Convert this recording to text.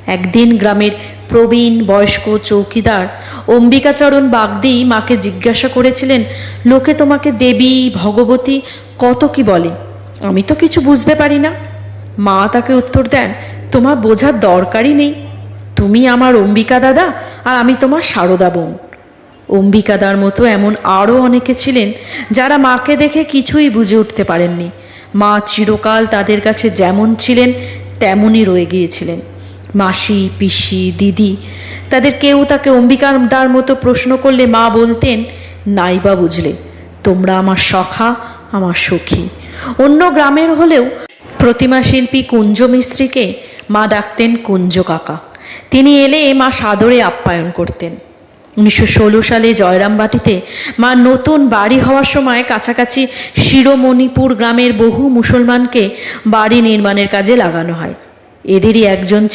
একদিন গ্রামের প্রবীণ বয়স্ক চৌকিদার অম্বিকাচরণ বাগদি মাকে জিজ্ঞাসা করেছিলেন, লোকে তোমাকে দেবী ভগবতী কত কি বলে, আমি তো কিছু বুঝতে পারি না। মা তাকে উত্তর দেন, তোমার বোঝার দরকারই নেই, তুমি আমার অম্বিকা দাদা আর আমি তোমার সারদা বোন। অম্বিকাদার মতো এমন আরও অনেকে ছিলেন যারা মাকে দেখে কিছুই বুঝে উঠতে পারেননি। মা চিরকাল তাদের কাছে যেমন ছিলেন তেমনই রয়ে গিয়েছিলেন। মাসি, পিসি, দিদি, তাদের কেউ তাকে অম্বিকাদার মতো প্রশ্ন করলে মা বলতেন, নাইবা বুঝলে, তোমরা আমার সখা, আমার সখী। অন্য গ্রামের হলেও প্রতিমা শিল্পী কুঞ্জ মিস্ত্রিকে মা ডাকতেন কুঞ্জ কাকা। তিনি এলে মা সাদরে আপ্যায়ন করতেন। 1916 সালে জয়রামবাটিতে মা নতুন বাড়ি হওয়ার সময় কাছাকাছি শিরোমণিপুর গ্রামের বহু মুসলমানকে বাড়ি নির্মাণের কাজে লাগানো হয়। এদেরই একজন